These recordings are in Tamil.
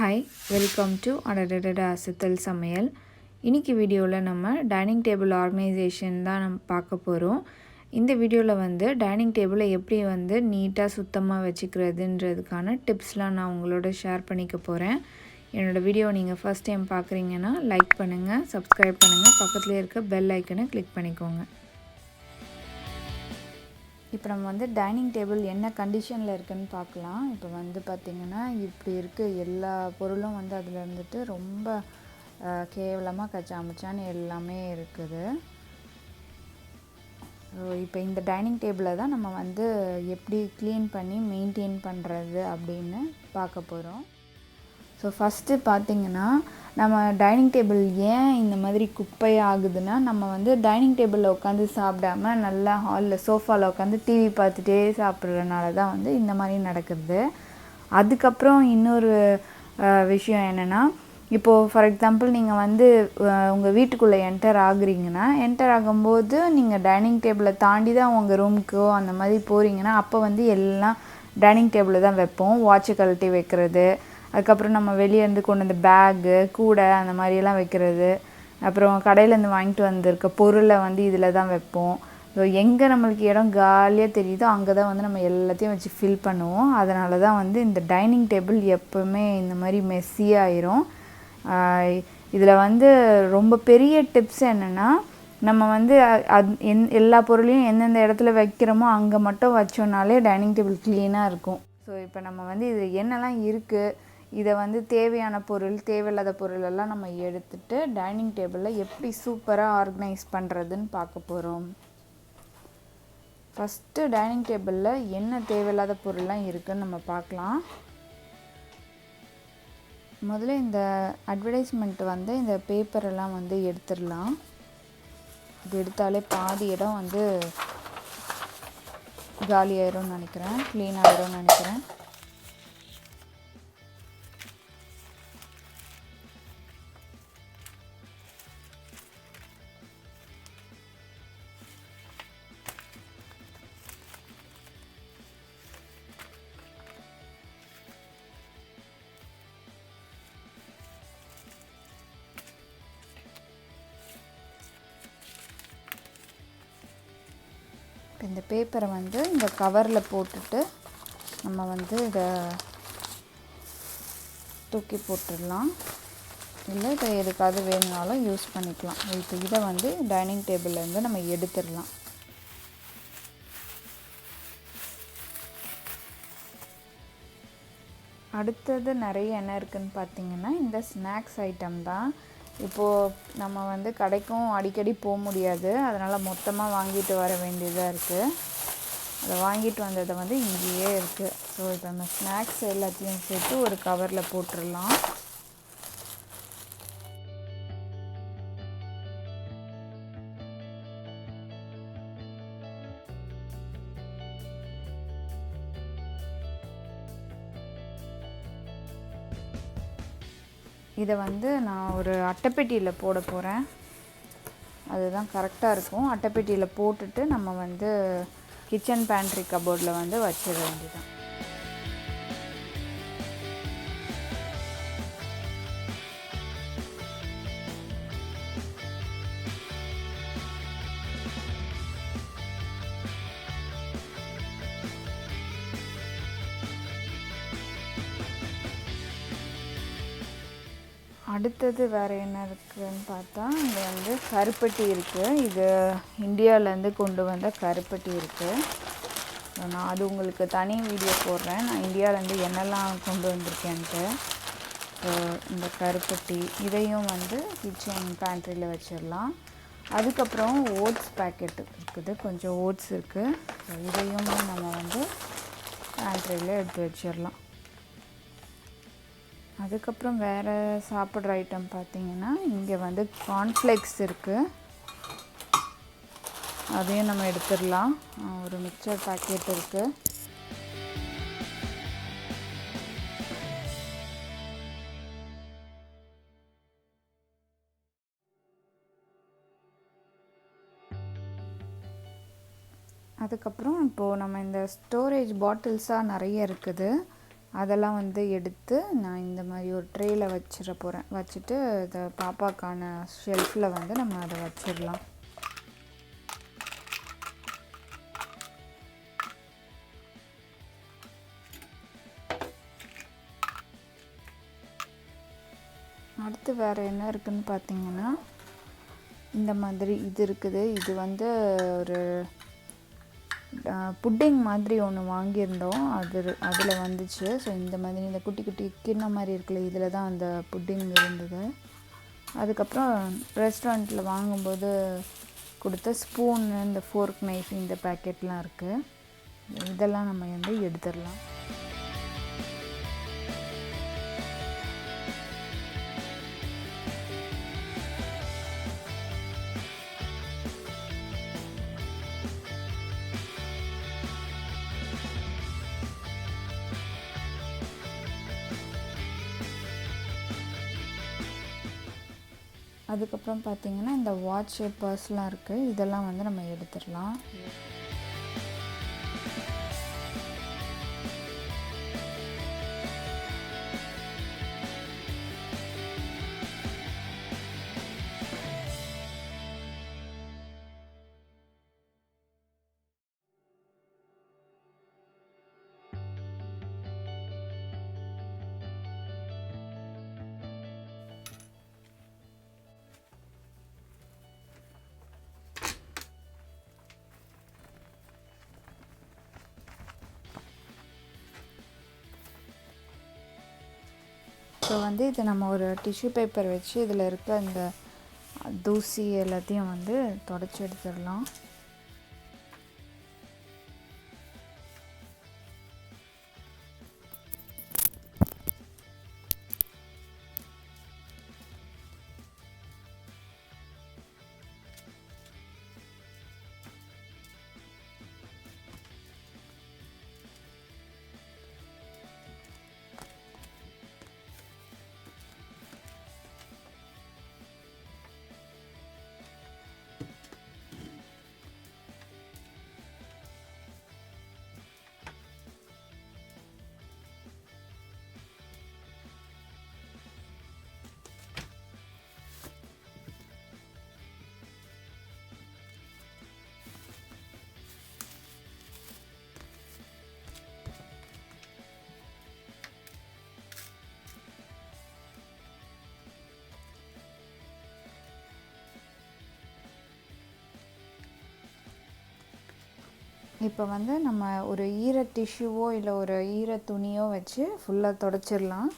ஹாய், வெல்கம் டு அடடடா அசத்தல் சமையல். இன்றைக்கி வீடியோவில் நம்ம டைனிங் டேபிள் ஆர்கனைசேஷன் தான் நம்ம பார்க்க போகிறோம். இந்த வீடியோவில் வந்து டைனிங் டேபிளை எப்படி வந்து நீட்டாக சுத்தமாக வச்சுக்கிறதுன்றதுக்கான டிப்ஸ்லாம் நான் உங்களோட ஷேர் பண்ணிக்க போகிறேன். என்னோடய வீடியோ நீங்கள் ஃபஸ்ட் டைம் பார்க்குறீங்கன்னா லைக் பண்ணுங்கள், சப்ஸ்கிரைப் பண்ணுங்கள், பக்கத்துலேயே இருக்க பெல் ஐக்கனை கிளிக் பண்ணிக்கோங்க. இப்போ நம்ம வந்து டைனிங் டேபிள் என்ன கண்டிஷனில் இருக்குதுன்னு பார்க்கலாம். இப்போ வந்து பார்த்திங்கன்னா இப்படி இருக்குது, எல்லா பொருளும் வந்து அதில் இருந்துட்டு ரொம்ப கேவலமாக கச்சாமுச்சான்னு எல்லாமே இருக்குது. இப்போ இந்த டைனிங் டேபிளை தான் நம்ம வந்து எப்படி க்ளீன் பண்ணி மெயின்டைன் பண்ணுறது அப்படின்னு பார்க்க போகிறோம். ஸோ ஃபஸ்ட்டு பார்த்திங்கன்னா நம்ம டைனிங் டேபிள் ஏன் இந்த மாதிரி குப்பையாகுதுன்னா, நம்ம வந்து டைனிங் டேபிளில் உட்காந்து சாப்பிடாம நல்லா ஹாலில் சோஃபாவில் உட்காந்து டிவி பார்த்துட்டே சாப்பிட்றதுனால தான் வந்து இந்த மாதிரி நடக்குது. அதுக்கப்புறம் இன்னொரு விஷயம் என்னென்னா, இப்போது ஃபார் எக்ஸாம்பிள் நீங்கள் வந்து உங்கள் வீட்டுக்குள்ளே என்டர் ஆகுறீங்கன்னா, என்டர் ஆகும்போது நீங்கள் டைனிங் டேபிளை தாண்டி தான் உங்கள் ரூமுக்கோ அந்த மாதிரி போகிறீங்கன்னா, அப்போ வந்து எல்லாம் டைனிங் டேபிளில் தான் வைப்போம். வாட்சை கழட்டி வைக்கிறது, அதுக்கப்புறம் நம்ம வெளியேருந்து கொண்டு வந்த பேகு, கூடை அந்த மாதிரியெல்லாம் வைக்கிறது, அப்புறம் கடையிலேருந்து வாங்கிட்டு வந்திருக்க பொருளை வந்து இதில் தான் வைப்போம். ஸோ எங்கே நம்மளுக்கு இடம் காலியாக தெரியுதோ அங்கே தான் வந்து நம்ம எல்லாத்தையும் வச்சு ஃபில் பண்ணுவோம். அதனால தான் வந்து இந்த டைனிங் டேபிள் எப்போவுமே இந்த மாதிரி மெஸ்ஸியாயிரும். இதில் வந்து ரொம்ப பெரிய டிப்ஸ் என்னென்னா, நம்ம வந்து எல்லா பொருளையும் எந்தெந்த இடத்துல வைக்கிறோமோ அங்கே மட்டும் வச்சோன்னாலே டைனிங் டேபிள் க்ளீனாக இருக்கும். ஸோ இப்போ நம்ம வந்து இது என்னெல்லாம் இருக்குது, இதை வந்து தேவையான பொருள், தேவையில்லாத பொருள் எல்லாம் நம்ம எடுத்துகிட்டு டைனிங் டேபிளில் எப்படி சூப்பராக ஆர்கனைஸ் பண்ணுறதுன்னு பார்க்க போகிறோம். ஃபஸ்ட்டு டைனிங் டேபிளில் என்ன தேவையில்லாத பொருள்லாம் இருக்குதுன்னு நம்ம பார்க்கலாம். முதல்ல இந்த அட்வர்டைஸ்மெண்ட் வந்து இந்த பேப்பரெல்லாம் வந்து எடுத்துடலாம். இது எடுத்தாலே பாதி இடம் வந்து காலி ஆயிரும்னு நினைக்கிறேன், க்ளீன் ஆகிரும்னு நினைக்கிறேன். இந்த பேப்பரை வந்து இந்த கவரில் போட்டுட்டு நம்ம வந்து இதை தூக்கி போட்டுடலாம். இல்லை இதை எதுக்காவது வேணுனாலும் யூஸ் பண்ணிக்கலாம். இப்போ இதை வந்து டைனிங் டேபிள்லேருந்து நம்ம எடுத்துடலாம். அடுத்தது நிறைய என்ன இருக்குதுன்னு பார்த்திங்கன்னா, இந்த ஸ்நாக்ஸ் ஐட்டம் தான். இப்போது நம்ம வந்து கடைக்கும் அடிக்கடி போக முடியாது, அதனால் மொத்தமாக வாங்கிட்டு வர வேண்டியதாக இருக்குது. அதை வாங்கிட்டு வந்ததை வந்து இங்கேயே இருக்குது. ஸோ இப்போ நம்ம ஸ்நாக்ஸ் எல்லாத்தையும் சேர்த்து ஒரு கவரில் போட்டுடலாம். இதை வந்து நான் ஒரு அட்டைப்பெட்டியில் போட போகிறேன். அதுதான் கரெக்டாக இருக்கும். அட்டைப்பெட்டியில் போட்டுட்டு நம்ம வந்து கிச்சன் பேண்ட்ரி கபோர்டில் வந்து வச்சிட வேண்டியதான். அடுத்தது வேறு என்ன இருக்குதுன்னு பார்த்தா, இங்கே வந்து கருப்பட்டி இருக்குது. இது இந்தியாவிலேருந்து கொண்டு வந்த கருப்பட்டி இருக்குது. நான் அது உங்களுக்கு தனி வீடியோ போடுறேன், நான் இந்தியாவிலேருந்து என்னெல்லாம் கொண்டு வந்திருக்கேன்ட்டு. இந்த கருப்பட்டி இதையும் வந்து கிச்சன் பேண்ட்ரியில் வச்சிடலாம். அதுக்கப்புறம் ஓட்ஸ் பேக்கெட் இருக்குது, கொஞ்சம் ஓட்ஸ் இருக்குது. இதையும் நம்ம வந்து பேண்ட்ரியில் எடுத்து வச்சிடலாம். அதுக்கப்புறம் வேறு சாப்பிட்ற ஐட்டம் பார்த்திங்கன்னா, இங்கே வந்து கார்ன்ஃப்ளேக்ஸ் இருக்குது, அதையும் நம்ம எடுத்துடலாம். ஒரு மிக்சர் பேக்கெட் இருக்குது. அதுக்கப்புறம் இப்போது நம்ம இந்த ஸ்டோரேஜ் பாட்டில்ஸாக நிறைய இருக்குது. அதெல்லாம் வந்து எடுத்து நான் இந்த மாதிரி ஒரு ட்ரேயில் வச்சிட போகிறேன். வச்சுட்டு இதை பாப்பாக்கான ஷெல்ஃபில் வந்து நம்ம அதை வச்சிடலாம். அடுத்து வேறு என்ன இருக்குதுன்னு பார்த்திங்கன்னா, இந்த மாதிரி இது இருக்குது. இது வந்து ஒரு புட்டிங் மாதிரி ஒன்று வாங்கியிருந்தோம். அதில் வந்துச்சு. ஸோ இந்த மாதிரி இந்த குட்டி குட்டி கிண்ணம் மாதிரி இருக்குல்ல, இதில் தான் அந்த புட்டிங் இருந்தது. அதுக்கப்புறம் ரெஸ்டாரண்ட்டில் வாங்கும்போது கொடுத்த ஸ்பூனு, இந்த ஃபோர்க் நைஃப், இந்த பேக்கெட்லாம் இருக்குது. இதெல்லாம் நம்ம வந்து எடுத்துடலாம். அதுக்கப்புறம் பார்த்திங்கன்னா இந்த வாட்ச் பர்ஸ்லாம் இருக்குது. இதெல்லாம் வந்து நம்ம எடுத்துடலாம். ஸோ வந்து இதை நம்ம ஒரு டிஷ்யூ பேப்பர் வச்சு இதில் இருக்க இந்த தூசி எல்லாத்தையும் வந்து தொடச்சி எடுத்துடலாம். இப்போ வந்து நம்ம ஒரு ஈர டிஷ்யூவோ இல்லை ஒரு ஈர துணியோ வச்சு ஃபுல்லாக தொடச்சிடலாம்.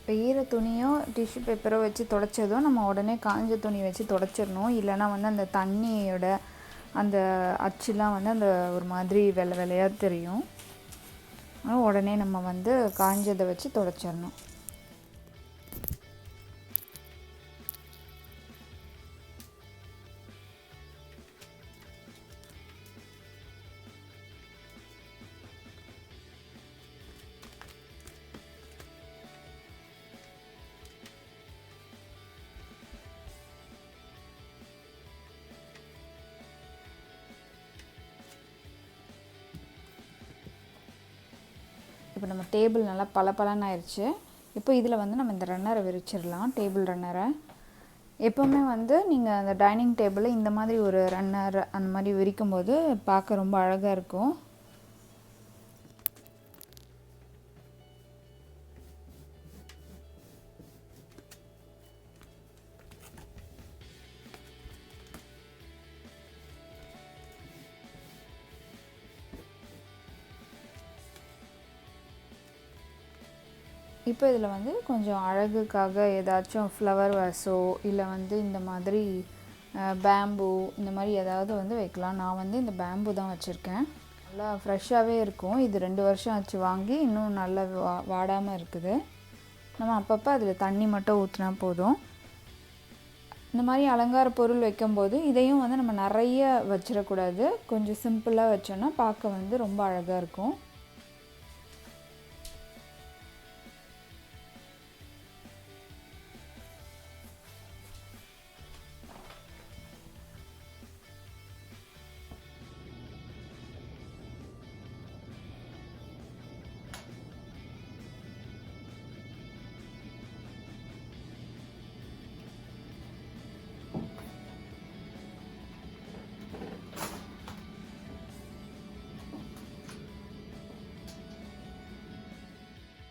இப்போ ஈர துணியோ டிஷ்யூ பேப்பரோ வச்சு துடைச்சதும் நம்ம உடனே காஞ்ச துணி வச்சு துடைச்சிடணும். இல்லைனா வந்து அந்த தண்ணியோட அந்த அச்சுலாம் வந்து அந்த ஒரு மாதிரி வெள்ளை வெள்ளையாக தெரியும். உடனே நம்ம வந்து காஞ்சதை வச்சு துடைச்சிடணும். இப்போ நம்ம டேபிள் நல்லா பளபளன்னு ஆயிடுச்சு. இப்போ இதில் வந்து நம்ம இந்த ரன்னரை விரிச்சிடலாம், டேபிள் ரன்னரை. எப்போவுமே வந்து நீங்கள் அந்த டைனிங் டேபிளில் இந்த மாதிரி ஒரு ரன்னர் அந்த மாதிரி விரிக்கும் போது பார்க்க ரொம்ப அழகாக இருக்கும். இப்போ இதில் வந்து கொஞ்சம் அழகுக்காக ஏதாச்சும் ஃப்ளவர் வாஸோ இல்லை வந்து இந்த மாதிரி பேம்பு இந்த மாதிரி ஏதாவது வந்து வைக்கலாம். நான் வந்து இந்த பேம்பு தான் வச்சுருக்கேன். நல்லா ஃப்ரெஷ்ஷாகவே இருக்கும். இது 2 வருஷம் ஆச்சு வாங்கி, இன்னும் நல்லா வாடாமல் இருக்குது. நம்ம அப்பப்போ அதில் தண்ணி மட்டும் ஊற்றினா போதும். இந்த மாதிரி அலங்கார பொருள் வைக்கும்போது இதையும் வந்து நம்ம நிறைய வச்சிடக்கூடாது. கொஞ்சம் சிம்பிளாக வச்சோன்னா பார்க்க வந்து ரொம்ப அழகாக இருக்கும்.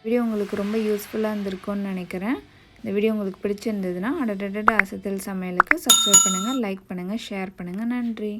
வீடியோ உங்களுக்கு ரொம்ப யூஸ்ஃபுல்லாக இருந்திருக்கும்னு நினைக்கிறேன். இந்த வீடியோ உங்களுக்கு பிடிச்சிருந்ததுன்னா அடடட அசத்தல் சமையலுக்கு சப்ஸ்கிரைப் பண்ணுங்கள், லைக் பண்ணுங்கள், ஷேர் பண்ணுங்கள். நன்றி.